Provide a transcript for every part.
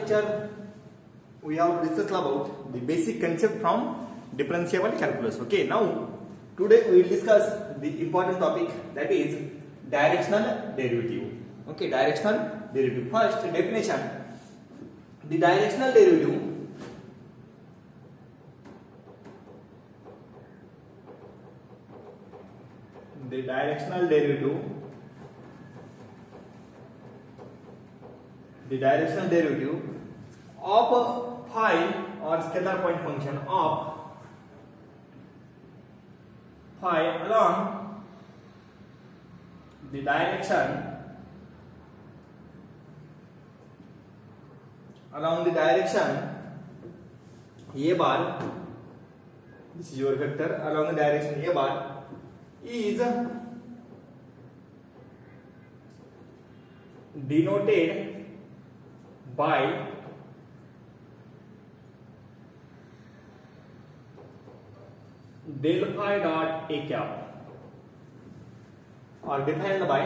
lecture we have discussed about the basic concept from differentiable calculus. Okay, now today we will discuss the important topic, that is directional derivative. Okay, directional derivative. First definition: the directional derivative of phi or scalar point function of phi along the direction a bar, this is your vector along the direction a bar, is denoted by del phi dot a cap, or defined by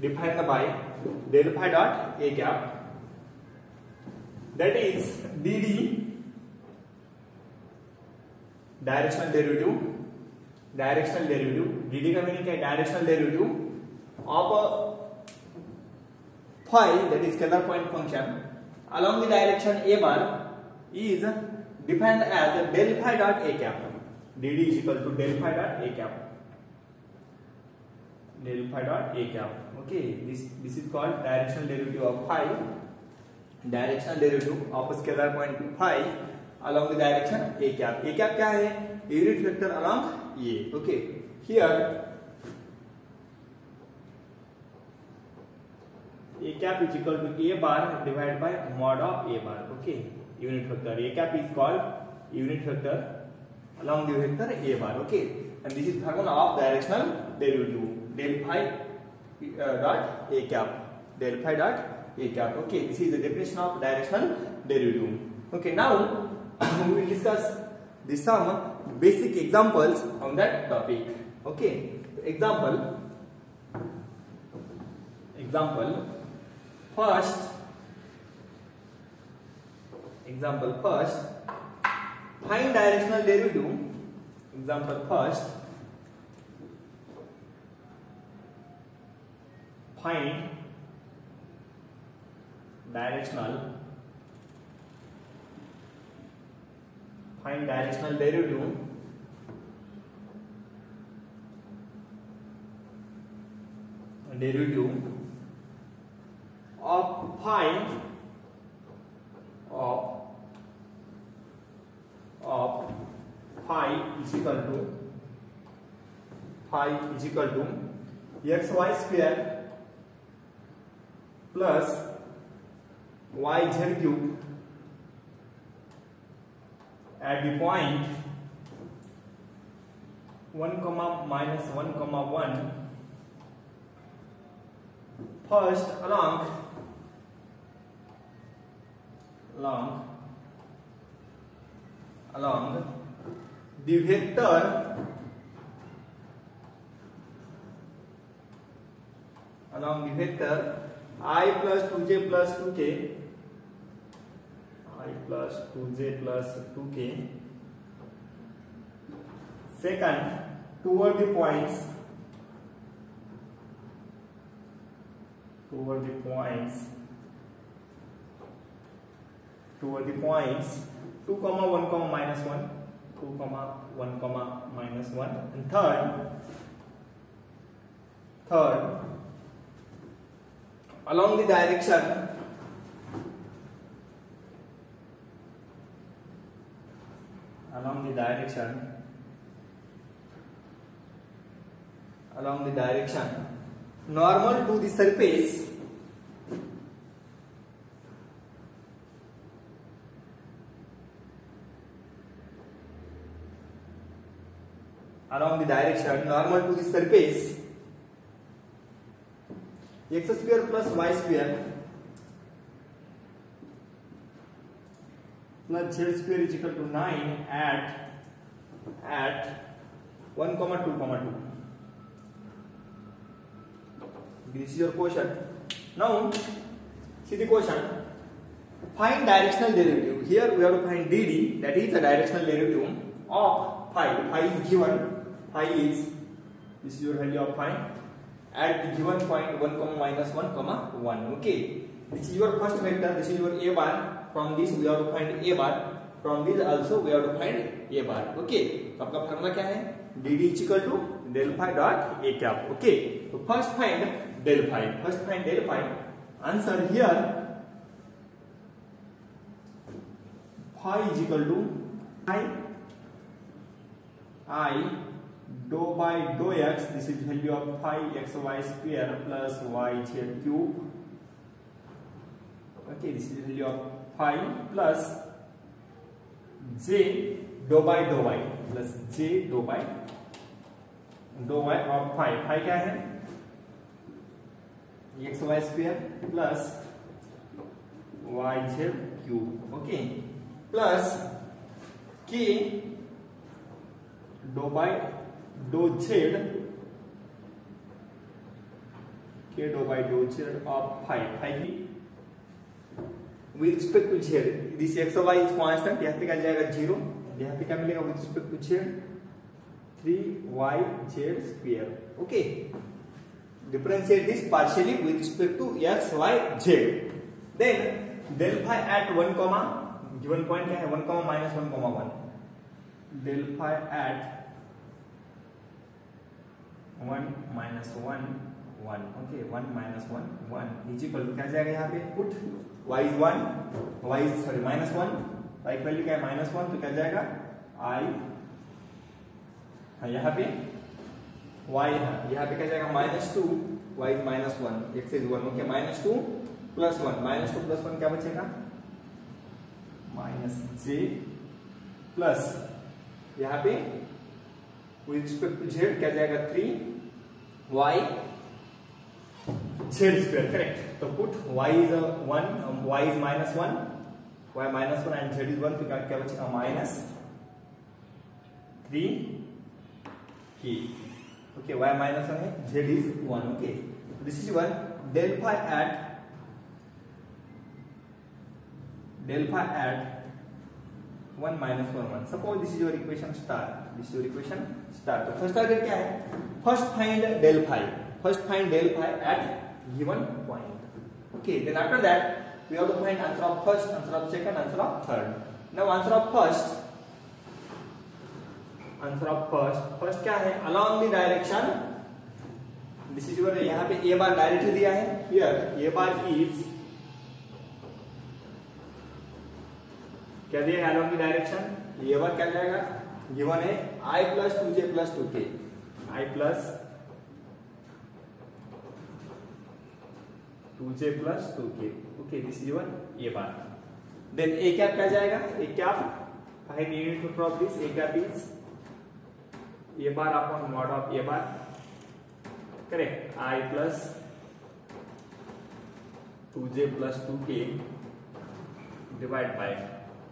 del phi dot a cap, that is dd directional derivative dd का meaning क्या है? Directional derivative of phi, that is scalar point function, along the direction a bar is defined as del phi dot a cap. dd is equal to del phi dot a cap. Okay, this is called directional derivative of phi, directional derivative of scalar point phi along the direction a cap. A cap क्या है? Unit vector along a. Okay, here a cap is equal to a bar divided by mod of a bar. Okay, unit vector a cap is called unit vector along the vector a bar. Okay, and this is formula of directional derivative, del phi dot a cap, Okay, this is the definition of directional derivative. Okay, now we will discuss some basic examples on that topic. Okay, example first, find directional derivative. Find directional derivative of phi is equal to xy square plus yz cube at the point 1, minus 1, 1, first along the vector I plus 2j plus 2k, second toward the points 2, 1, minus 1, and third along the direction normal to the surface x square plus y square plus z square is equal to 9 at 1, 2, 2. This is your question. Now see the question. Find directional derivative. Here we have to find dd, that is the directional derivative of phi. Phi is given. Phi is, this is your value of phi at the given point 1 comma minus 1 comma 1. Okay, this is your first vector. This is your a bar. From this we have to find a bar. From this also we have to find a bar. Okay, तो आपका formula क्या है? dd is equal to del phi dot a cap. Okay, so first find del phi. First find del phi. Answer here, phi is equal to I dou by dou x. This is value of phi xy square plus yz cube. Okay, this is value of phi plus j dou by dou y plus j dou by dou y of phi. Phi क्या है? xy square plus yz cube. Okay, plus k dou by dou z, k dou by dou z of phi. Phi की with respect to z, this x y is constant. यहाँ पे क्या जाएगा 0. यहाँ पे क्या मिलेगा with respect to z 3yz square. Okay, differentiate this partially with respect to x y z. Then del phi at 1 comma given point क्या है 1 comma minus 1 comma 1. Del phi at 1 minus 1 1. Okay, 1 minus 1 1 is equal to क्या जाएगा यहाँ पे put y is 1, y is sorry minus 1, y की वैल्यू क्या है minus 1, तो क्या जाएगा I, यहाँ पे y है, यहाँ पे क्या जाएगा minus 2, y is minus 1, x is 1. Okay, minus 2 plus 1, minus 2 plus 1 क्या बचेगा minus j plus यहाँ पे with respect to z क्या जाएगा 3y z square. Correct. तो put y is 1, y is minus 1, y minus 1 and z is 1, तो क्या बचेगा minus 3k. Okay, y minus 1 है, z is 1. Okay, this is one. Del phi at 1 minus 1 1. Suppose this is your equation star. This is your equation star. तो first target क्या है? First find del phi. First find del phi at given point. Okay, then after that we have to find answer of first, answer of second, answer of third. Now answer of first क्या है? Along the direction, this is your, यहाँ पे a bar directly दिया है. Here a bar is क्या दिया है along the direction? a bar क्या जाएगा? Given है I plus 2j plus 2k. I plus 2j plus 2k. Okay, this is your a bar. Then a cap क्या जाएगा? A cap, I need to prove this. A cap is a bar upon mod of a bar. Correct. I plus 2j plus 2k divide by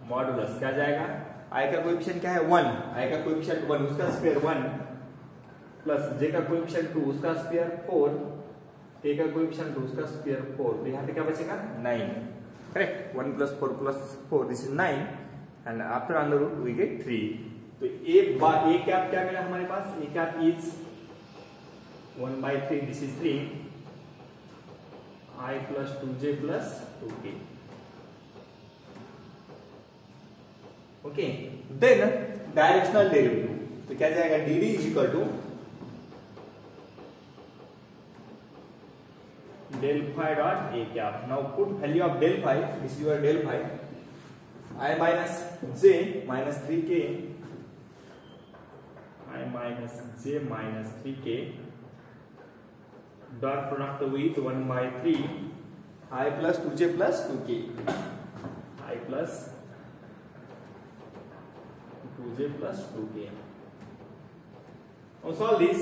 modulus क्या जाएगा? I का coefficient क्या है 1, I का coefficient 1, उसका square 1 plus j का coefficient 2, उसका square 4, a का कोएफिशिएंट 2, उसका स्क्वायर 4. तो यहाँ पे क्या बचेगा 9. Correct. 1 plus 4 plus 4, this is 9 and after under root we get 3. तो a cap क्या मिला हमारे पास? A cap is 1 by 3, this is 3. I plus 2j plus 2k. Okay, then directional derivative. तो क्या जाएगा? dd is equal to del phi dot a cap. Now put value of del phi. This is your del phi. I minus j minus 3k. I minus j minus 3k. Dot product with 1 by 3. I plus 2j plus 2k. I plus 2j plus 2k. Now solve this.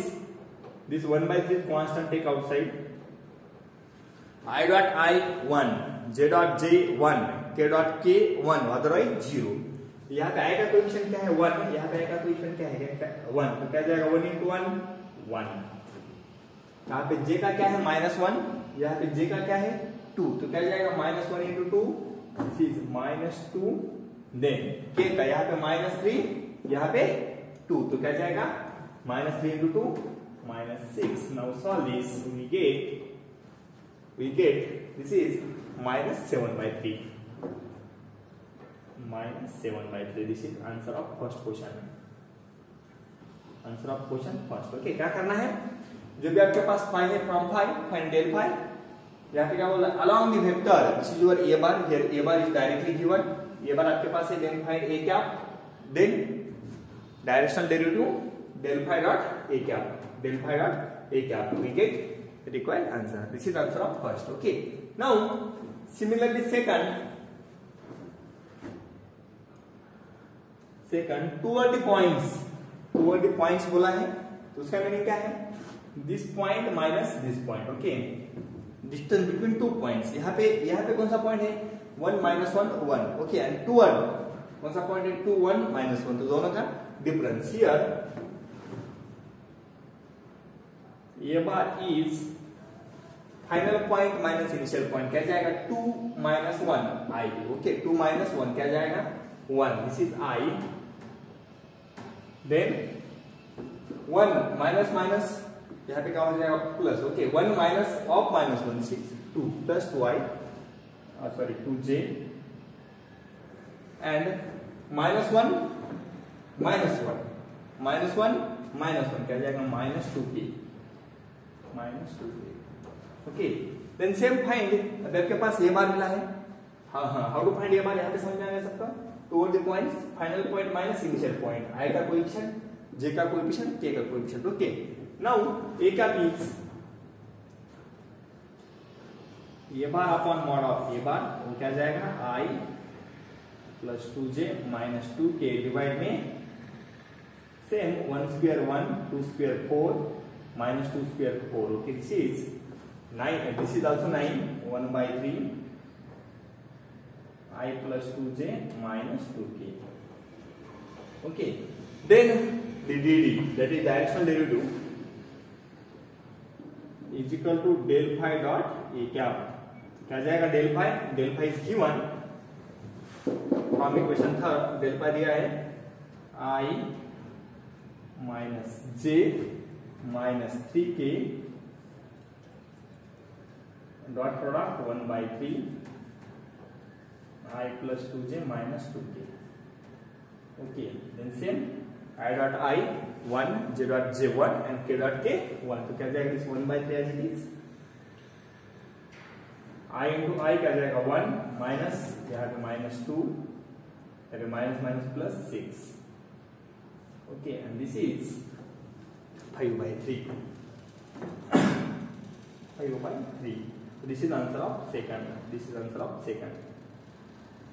This 1 by 3 constant take outside. I dot I 1, j dot j 1, k dot k 1, otherwise 0. यहाँ पे I का coefficient क्या है 1, यहाँ पे I का coefficient क्या है 1, तो क्या जाएगा 1 into 1 1. यहाँ पे j का क्या है -1, यहाँ पे j का क्या है 2, तो क्या जाएगा -1 into 2 this is -2, then k का यहाँ पे -3, यहाँ पे 2, तो क्या जाएगा -3 into 2 -6. Now solve this, we get this is -7/3. -7/3. This is answer of first question. Answer of question first. Okay, क्या करना है, जो भी आपके पास फाइंड है from five, find del five. यहाँ पे क्या बोल रहा है, along the vector, this is your A bar, here A bar is directly given, A bar आपके पास है, then find A cap, then directional derivative del five dot A cap, del five dot A cap, we get required answer. This is answer of first. Okay, now similarly second toward the points बोला है, तो उसका meaning क्या है, this point minus this point. Okay, distance between two points. यहाँ पे कौन सा पॉइंट है, 1 minus 1 1. Okay, and toward कौन सा पॉइंट है, 2 1 minus 1, तो दोनों का डिफरेंस. हियर ये bar is final point minus initial point, क्या जाएगा 2 minus 1 i. ओके, 2 minus 1 क्या जाएगा 1, this is i, then 1 minus यहाँ पे क्या हो जाएगा plus. Okay, 1 minus of -1, this is 2 plus 2i, sorry 2j, and -1 क्या जाएगा -2k. Okay, then same find, अब आपके पास ये बार मिला है, हाउ टू फाइंड ये बार, यहाँ पे समझ में आ गया सबका. Toward the points, final point minus initial point, i का कोएफिशिएंट, j का कोएफिशिएंट, k का कोएफिशिएंट. ओके, नाउ a का मींस ये बार अपॉन मॉड ऑफ ये बार, वो क्या जाएगा i plus 2j minus 2k divide में same 1 square 1, 2 square 4, minus 2 square 4. Okay, this is 9, this is also 9, 1/3 I plus 2j minus 2k. Okay, then the dd, that is directional derivative, is equal to del phi dot a cap. क्या जाएगा del phi is given from equation third, del phi दिया है I minus j minus 3k dot product 1/3 I plus 2j minus 2k. Okay, then same I dot I 1, j dot j 1 and k dot k 1. तो क्या जाएगा, इस 1/3 as it is, I into I क्या जाएगा 1 minus, यहाँ पे -2, यहाँ पे minus plus 6. Okay, and this is 5/3. 5/3. So this is answer of second. This is answer of second.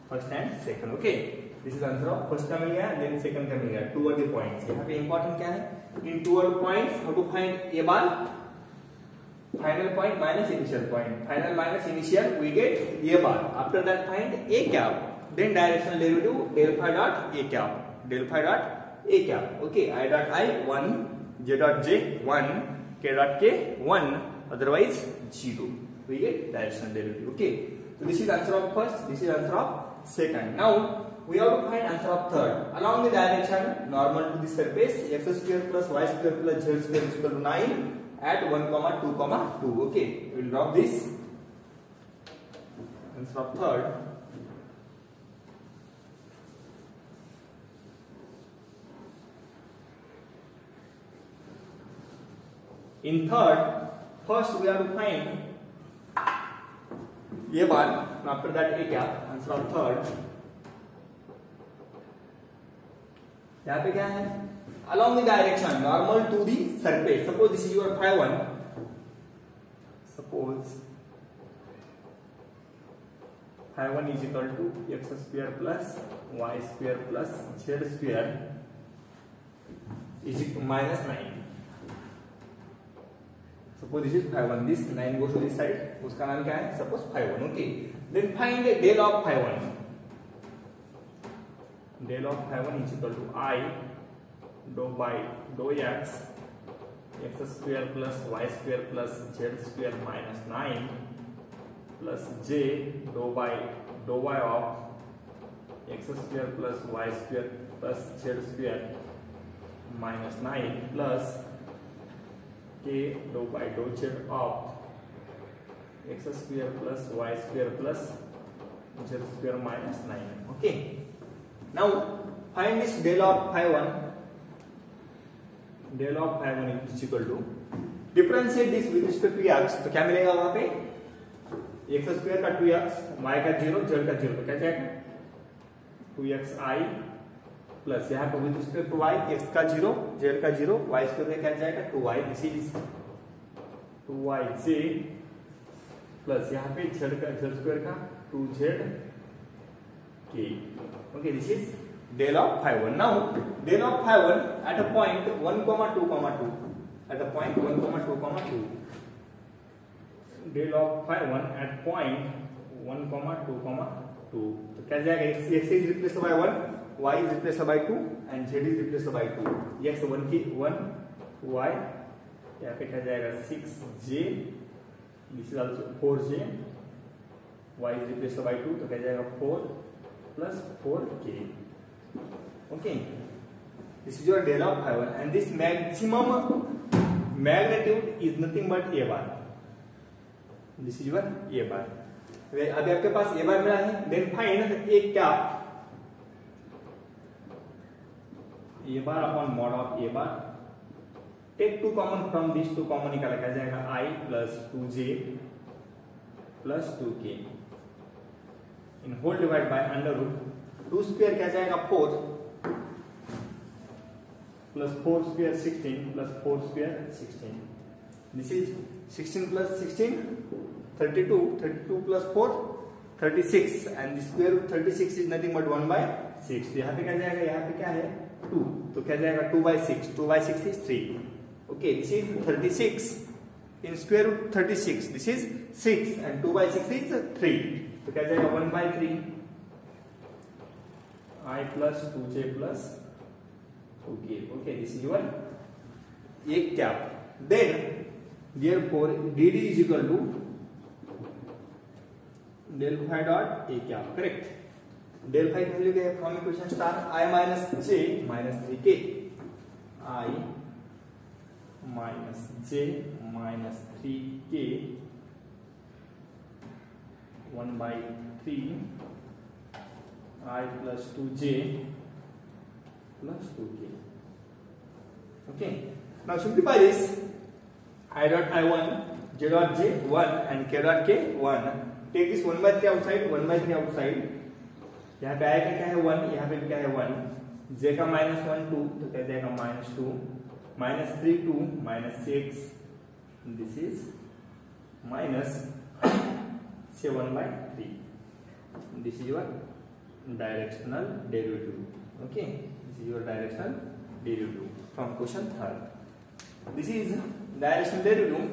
First and second. Okay. This is answer of first का मिल गया, then second का मिल गया. Toward the points. यहाँ पे important क्या है? In toward points, how to find a bar? Final point minus initial point. Final minus initial, we get a bar. After that, find a cap. Then directional derivative del phi dot a cap. Del phi dot a cap. Okay. I dot I 1. J dot j 1, k dot k 1, otherwise 0. We get directional derivative. Okay, so this is answer of first, this is answer of second. Now we have to find answer of third. Along the direction normal to the surface, x square plus y square plus z square is equal to 9 at 1, 2, 2. Okay, we will drop this. Answer of third. In third, first we have to find a bar, after that a cap. Answer of third. यहाँ पे क्या है, along the direction normal to the surface. Suppose this is your phi 1. Suppose phi 1 is equal to x square plus y square plus z square is minus 9. Suppose this is phi 1, this 9 goes to this side, उसका नाम क्या है, suppose phi 1. Okay, then find del of phi 1. Del of phi 1 is equal to I dou by dou x square plus y square plus z square minus 9 plus j dou by dou y of x square plus y square plus z square minus 9 plus k dou by dou z of x square plus y square plus z square minus 9. Okay. Now find this del of phi 1. Del of phi 1 is equal to differentiate this with respect to x, तो क्या मिलेगा वहां पे x square का 2x, y का 0, z का 0, तो क्या जाएगा 2xi प्लस यहाँ पे with respect to y x का 0, z का 0, y स्क्वायर का क्या जाएगा 2y, this is 2yj plus यहाँ पे z का z स्क्वायर का 2zk. Okay, this is del of phi 1. Now del of phi 1 at a point 1, 2, 2. At a point 1, 2, 2. Del of phi 1 at point 1, 2, 2. तो क्या जाएगा x is replaced by 1, y is replaced by 2 and z is replaced by 2. x 1 की 1, y यहाँ पे क्या जाएगा 6j, this is also 4j, y is replaced by 2 तो क्या जाएगा 4 plus 4k. Okay, this is your del of phi 1 and this maximum magnitude is nothing but a bar. This is your a bar. अभी आपके पास a bar मिला है, then find a cap. A bar upon mod of a bar. Take 2 common from this, 2 common निकाला, क्या जाएगा I plus 2j plus 2k in whole divided by under root 2 square क्या जाएगा 4 plus 4 square 16 plus 4 square 16. This is 16 plus 16 32, 32 plus 4 36 and the square root 36 is nothing but 1 by 6. तो यहाँ पे क्या जाएगा, यहाँ पे क्या है 2, तो क्या जाएगा 2 by 6, 2 by 6 is 3. Okay, this is 36 in square root 36, this is 6 and 2 by 6 is 3, तो क्या जाएगा 1 by 3 I plus 2j plus 2k. Okay, this is your a cap. Then therefore dd is equal to del phi dot a cap. Correct. Del phi की वैल्यू क्या है from equation star I minus j minus 3k. I minus j minus 3k 1 by 3 I plus 2j plus 2k. Okay, now simplify this. I dot I1, j dot j 1 and k dot k 1. Take this 1 by 3 outside, 1 by 3 outside. यहाँ पे I का क्या है 1, यहाँ पे क्या है 1. j का minus 1 2, तो क्या जाएगा minus 2, minus 3 2, minus 6. This is minus 7 by 3. This is your directional derivative. Okay, this is your directional derivative from question 3rd. This is directional derivative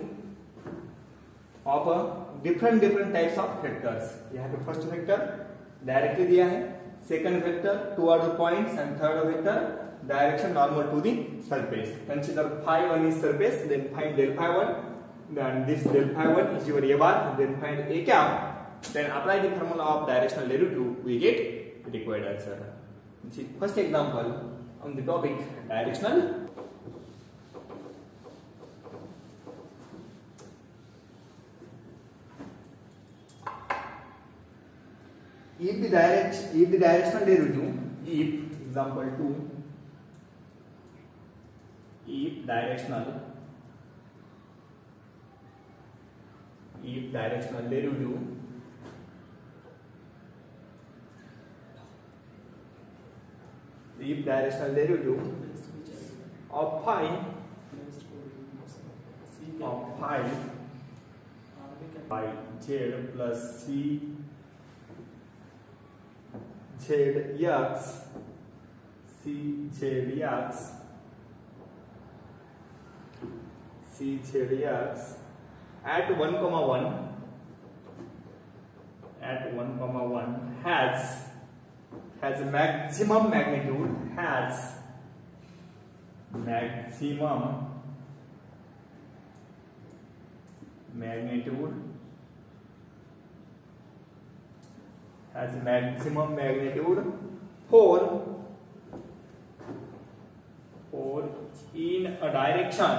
of different types of vectors. यहाँ पे first vector directly दिया है, second vector two other points and third vector direction normal to the surface. Consider phi 1 is surface, then find del phi 1, then this del phi 1 is your a bar, then find a cap, then apply the formula of directional derivative, we get required answer. This is first example on the topic directional. If the directional derivative, if example 2, if directional derivative of phi by z plus c zx at 1, 1 has maximum magnitude, has maximum magnitude for in a direction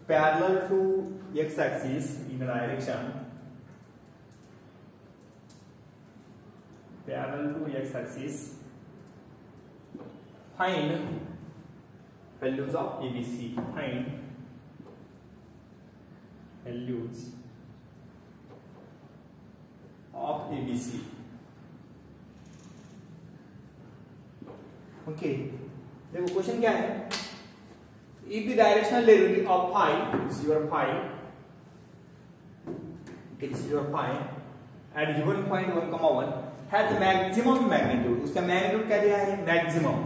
parallel to x-axis, in a direction parallel to x-axis. Find values of ABC. Find values of ABC. Okay, देखो question क्या है. If the directional derivative of phi, this is your phi, okay, this is your phi, at given point 1,1 has maximum magnitude. उसका magnitude क्या दिया है? Maximum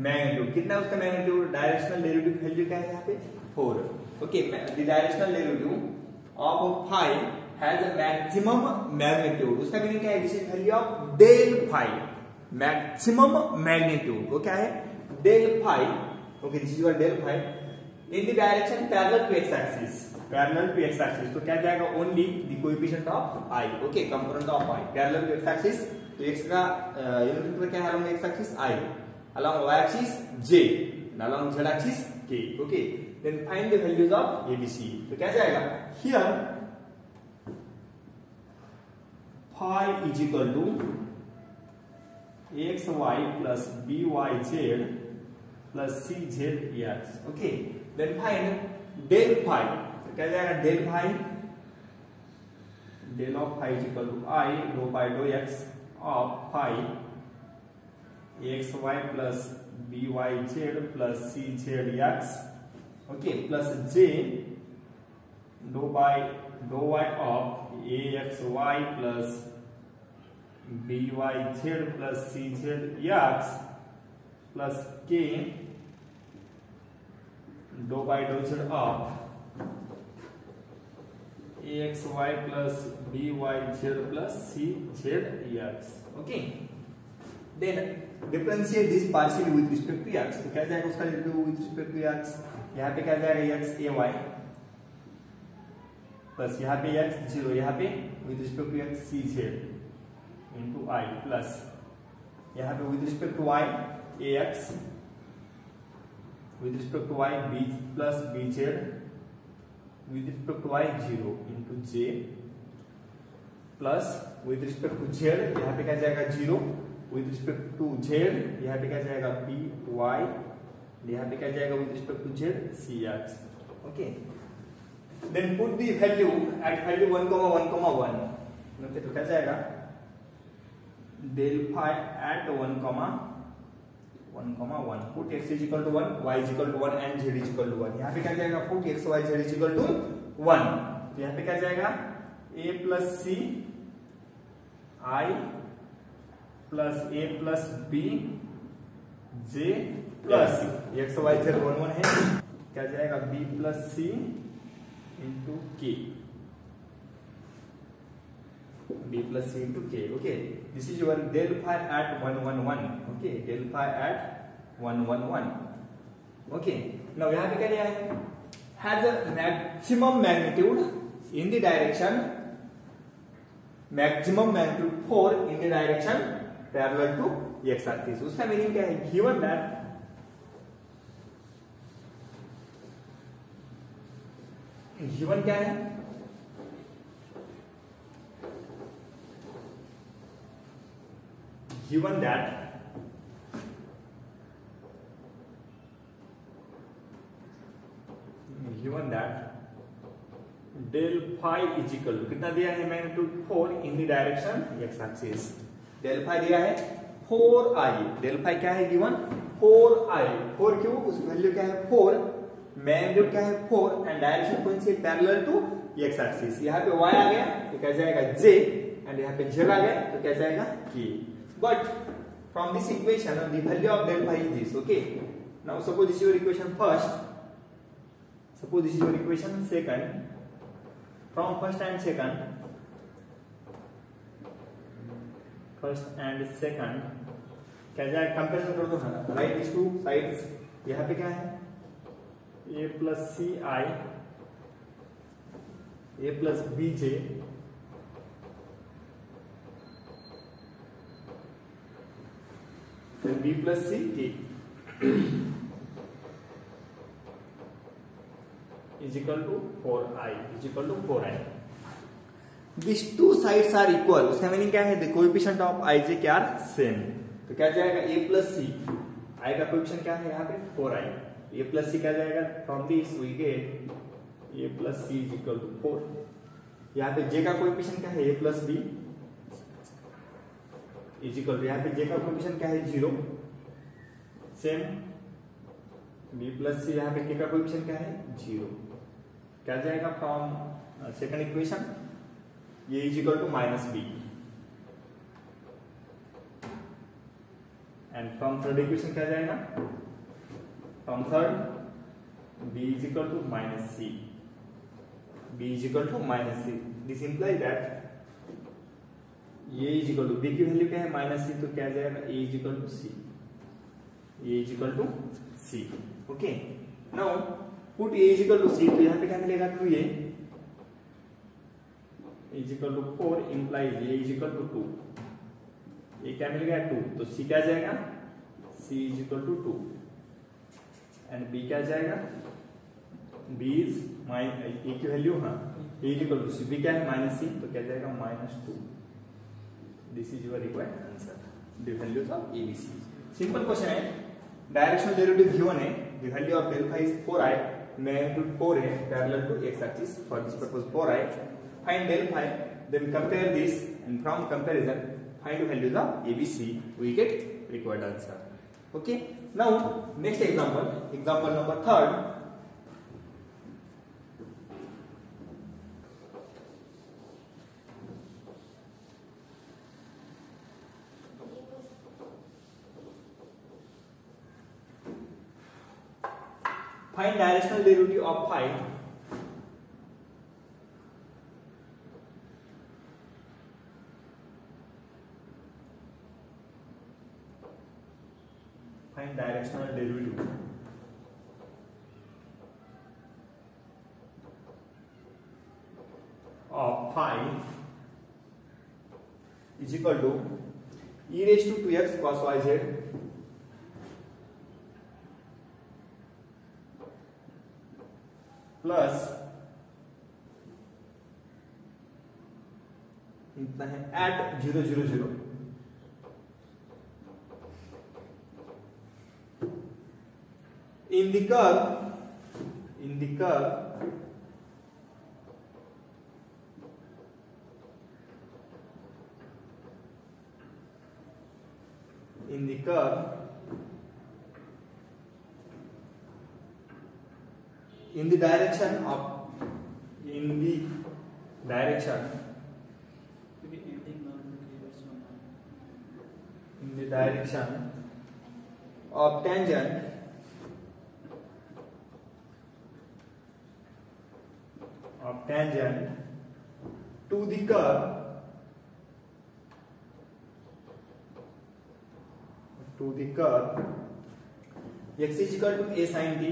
magnitude. कितना उसका magnitude? Directional derivative value क्या है यहाँ पे? 4. Okay, the directional derivative of phi has a maximum magnitude. उसका मीनिंग क्या है? This is value of del phi. Maximum magnitude वो क्या है? Del phi. Okay, this is your del phi in the direction parallel to x axis. तो क्या जाएगा? Only the coefficient of i. Okay, component of i parallel to x axis. तो x का unit vector क्या है? Along x axis i, along y axis j, along z axis k. Okay, then find the values of abc. तो क्या जाएगा? Here phi is equal to xy plus byz plus czx. Okay, then find del phi. तो क्या जाएगा? del phi, del of phi is equal to I dou by dou x of phi xy plus byz plus czx. Okay, plus j dou by dou y of axy plus byz plus czx plus k dou by dou z of axy plus byz plus czx. Okay, then differentiate this partially with respect to x. तो क्या जाएगा उसका derivative with respect to x? यहाँ पे क्या जाएगा? x ay plus यहाँ पे x 0, यहाँ पे with respect to x cz into I plus यहाँ पे with respect to y ax with respect to y b plus bz with respect to y 0 into j plus with respect to z यहाँ पे क्या जाएगा? 0 with respect to z यहाँ पे क्या जाएगा? b y, यहाँ पे क्या जाएगा? with respect to z cx. Okay, then put the value at value 1,1,1. Okay, तो क्या जाएगा? del phi at 1,1,1. put x is equal to 1, y is equal to 1 and z is equal to 1. यहाँ पे क्या जाएगा? put x y z is equal to 1. तो यहाँ पे क्या जाएगा? a plus c I plus a plus b j plus x y z 1 1 है. क्या जाएगा? b plus c into k. b plus c into k. Okay, this is your del phi at 1,1,1. Okay, del phi at 1,1,1. Okay, now यहाँ पे क्या दिया है? Has a maximum magnitude in the direction, maximum magnitude 4 in the direction parallel to x axis. उसका meaning क्या है? Given that given क्या है? Given that del phi is equal to कितना दिया है? Magnitude 4 in the direction x axis. del phi दिया है 4i. del phi क्या है? Given 4i. 4 क्यों? उस वैल्यू क्या है? 4. मैग्नीट्यूड क्या है? 4 एंड डायरेक्शन कौन सी? Parallel to x axis. यहाँ पे y आ गया तो क्या जाएगा? j, एंड यहाँ पे z आ गया तो क्या जाएगा? k. But from this equation, the value of del phi is this. Okay. Now suppose this is your equation first. Suppose this is your equation second. From first and second, क्या जाएगा? Comparison कर दो ना. Right this two sides. यहाँ पे क्या है? a plus ci a plus bj then b plus c k is equal to 4i is equal to 4i. These two sides are equal. उसका मीनिंग क्या है? The coefficient of ij क्या are same. तो क्या जाएगा? a plus c i का coefficient क्या है यहाँ पे? 4i. a plus c क्या जाएगा? From this we get a plus c is equal to 4. यहाँ पे j का कोएफिशिएंट क्या है? a plus b is equal to यहाँ पे j का कोएफिशिएंट क्या है? 0. सेम b plus c यहाँ पे k का कोएफिशिएंट क्या है? 0. क्या जाएगा? From second equation a is equal to minus b and from third equation क्या जाएगा? From third b is equal to minus c. b is equal to minus c. This implies that a is equal to b की वैल्यू क्या है? Minus c. तो क्या जाएगा? a is equal to c. a is equal to c. Okay. Now put a is equal to c. तो यहाँ पे क्या मिलेगा? 2a is equal to 4 implies a is equal to 2. ये क्या मिल गया? 2. तो c क्या जाएगा? c is equal to 2 and b क्या जाएगा? b is a की वैल्यू हाँ a is equal to c. b क्या है? Minus c. तो क्या जाएगा? Minus 2. This is your required answer. The values of a b c. Simple question है. डायरेक्शनल डेरिवेटिव गिवन है. The value of del phi is 4i. Magnitude 4 है parallel to x axis. For this purpose 4i. Find del phi, then compare this, and from comparison find the values of ABC. We get required answer. Okay. Now next example, example number 3rd. Find directional derivative of phi. Find directional derivative of phi is equal to e raised to 2x cos yz plus इतना है at 0 0 0 in the curve in the curve in the curve in the direction of in the direction in the direction of tangent to the curve x is equal to a sin t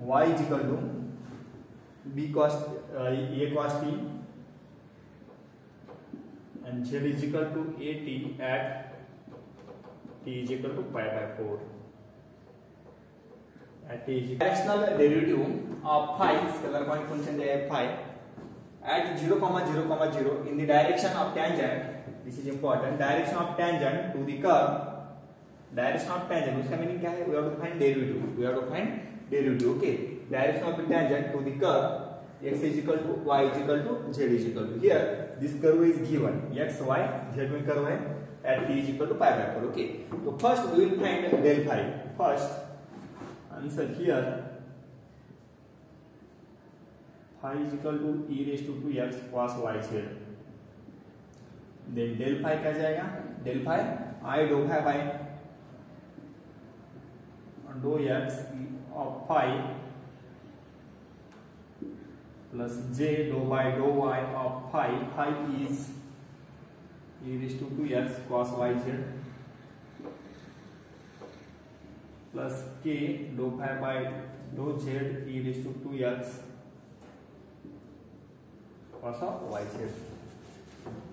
y is equal to b cos a cos t and z is equal to a t at t is equal to pi by 4 at t is equal. Directional derivative of phi scalar point function है phi at 0 0 0 in the direction of tangent. This is important. Direction of tangent to the curve. Direction of tangent उसका meaning क्या है? We have to find derivative. We have to find derivative. Okay. Direction of the tangent to the curve x is equal to y is equal to z is equal to. Here this curve is given. X y z में curve है at t is equal to pi by 4. Okay. So first we will find del phi. First answer here phi is equal to e raised to 2x cos yz. Then del phi क्या जाएगा? Del phi I dou phi by dou x of phi plus j dou by dou y of phi. Phi is e raised to 2x cos yz plus k dou phi by dou z e raised to 2x cos of yz.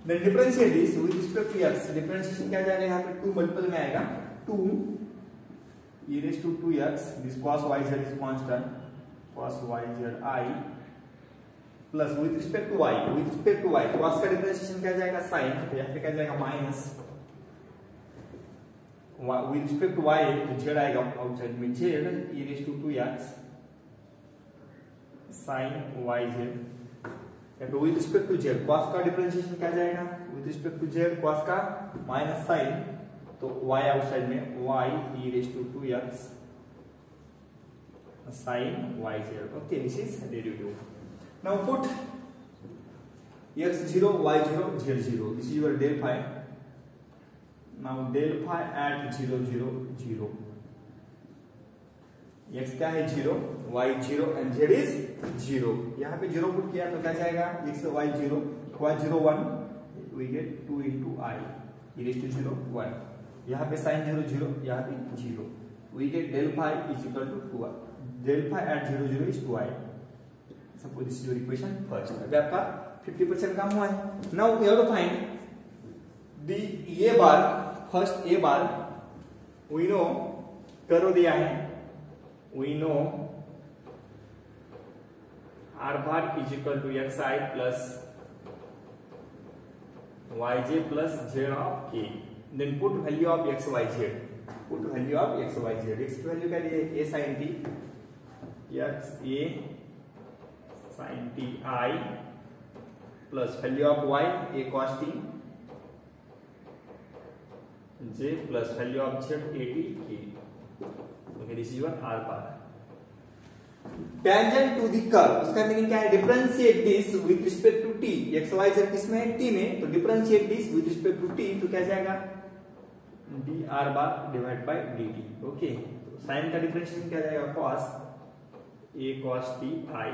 Then differentiate this with respect to x. Differentiation क्या जाएगा यहाँ पे 2 multiple में आएगा 2 e raised to 2x. This cos yz is constant. Cos yz I plus with respect to y. With respect to y cos का differentiation क्या जाएगा sin. तो यहाँ पे क्या जाएगा minus. With respect to y तो z आएगा आउटसाइड में z e raised to 2x sin yz. तो with respect to z cos का डिफरेंशिएशन क्या जाएगा with respect to z cos का माइनस sin तो y आउटसाइड में y e raised to 2x sin yz. Okay, this is derivative. Now put x0 y0 z0. This is your del phi. Now del phi at 0 0 0. x क्या है 0, y 0 and z is 0. यहाँ पे 0 put किया तो क्या जाएगा x y 0 y 0 1 we get 2 into I e raised to 0 1. यहाँ पे sin 0 0 यहाँ पे 0 we get del phi is equal to 2i. Del phi at 0 0 is 2i. Suppose this is your equation first. अभी आपका 50% काम हुआ है. Now we have to find the a bar. First a bar we know curve दिया है. We know r bar is equal to xi plus yj plus z of k. Then put value of x y z. Put value of x y z. X की वैल्यू क्या दी है a sin t x a sin t I plus value of y a cos t j plus value of z a t k. Okay, this is your r bar. Tangent to the curve, उसका meaning क्या है? Differentiate this with respect to t. x y z किसमें है? t में. तो differentiate this with respect to t तो क्या जाएगा? dr bar divided by dt. Okay. तो sin का डिफरेंशिएशन क्या जाएगा? cos a cos t I.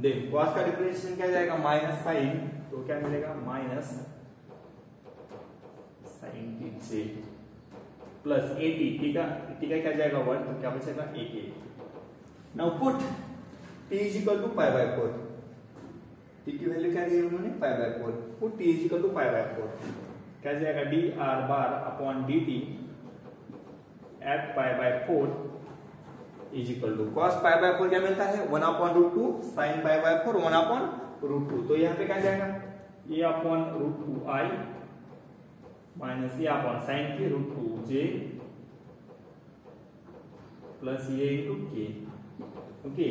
Then cos का डिफरेंशिएशन क्या जाएगा? Minus sin. तो क्या मिलेगा? Minus sin t j plus a t का क्या जाएगा 1 तो क्या बचेगा a k. Now put t is equal to pi by 4. T की वैल्यू क्या दी है उन्होंने pi by 4. Put t is equal to pi by 4 क्या जाएगा d r bar upon d t at pi by 4 is equal to cos pi by 4 क्या मिलता है 1 upon root 2 sine pi by 4 1 upon root 2. तो यहाँ पे क्या जाएगा A upon root 2 I minus A upon sine के root 2 J plus A into K. Okay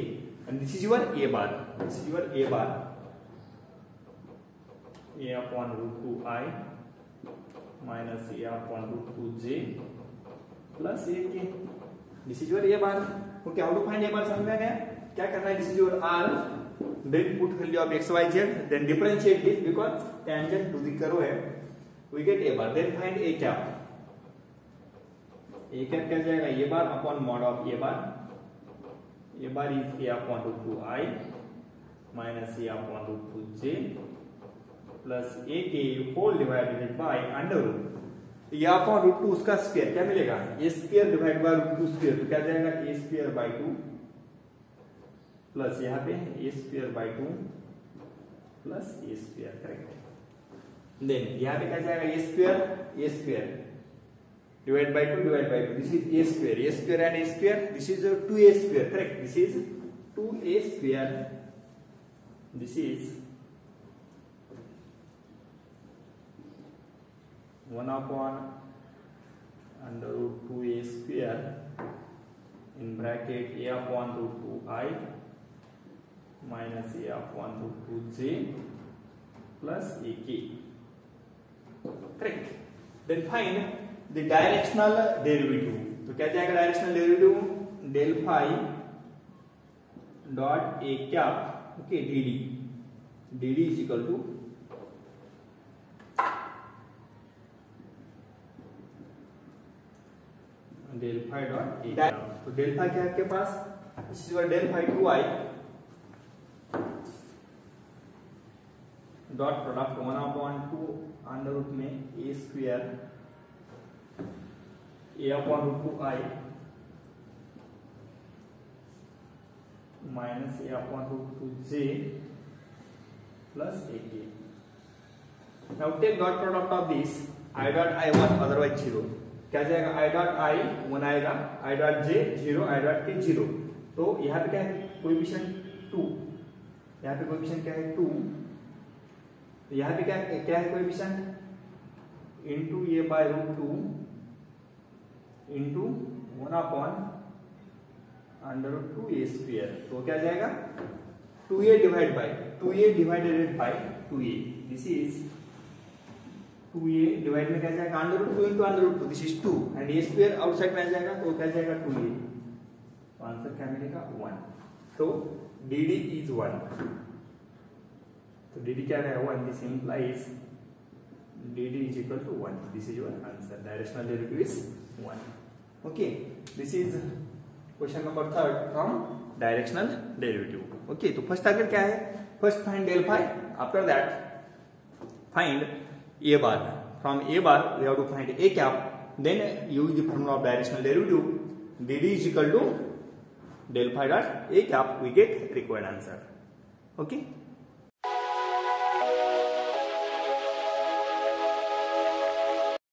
and this is your A bar. This is your A bar A upon root 2 I minus A upon root 2 J plus A K. This is your A bar. Okay how to find A bar समझ में आ गया? क्या करना है? This is your R. Then put value of X Y Z. Then differentiate this because tangent to the curve है. We get a bar. Then find a cap. A cap क्या जाएगा? A bar upon mod of A bar. A bar is A upon root 2 I minus A upon root 2 J plus A K whole divided by under root. A upon root 2 उसका square क्या मिलेगा? A square divided by root 2 square तो क्या जाएगा? A square by 2 plus यहाँ पे A square by 2 plus A square. Correct. Then यहाँ पे क्या जाएगा A square divide by 2 divide by 2. This is A square and A square. This is 2a square. Correct. This is 2a square. This is 1 upon under root 2a square in bracket a upon root 2i minus a upon root 2j plus ak. Correct. Then find the directional derivative. तो क्या जाएगा directional derivative? Del phi dot A cap okay D D. D D is equal to del phi dot A cap. तो del phi क्या है आपके पास? This is your del phi 2i dot product 1 upon 2 under root में A square a upon root 2 I minus a upon root 2 j plus ak. Now take dot product of this I dot I 1 otherwise 0. क्या जाएगा I dot I 1 आएगा, I dot j 0, I dot k 0. तो यहाँ पे क्या है coefficient 2, यहाँ पे कोएफिशिएंट क्या है 2, तो यहाँ पे क्या है coefficient into a by root 2 into 1 upon under root 2a स्क्वायर. तो क्या जाएगा 2a divided by 2a. This is 2a divide में क्या जाएगा under root 2 into under root 2. This is 2 and a square outside में आ जाएगा तो क्या जाएगा 2a. तो आंसर क्या मिलेगा 1. तो dd इज 1. तो dd क्या है 1. This implies dd is equal to 1. This is your answer. Directional derivative is 1. Okay, this is question number 3 from directional derivative. Okay, तो फर्स्ट टारगेट क्या है, first find del phi, after that find a bar. From a bar we have to find a cap, then use the formula of directional derivative. dd is equal to del phi dot a cap, we get required answer. Okay.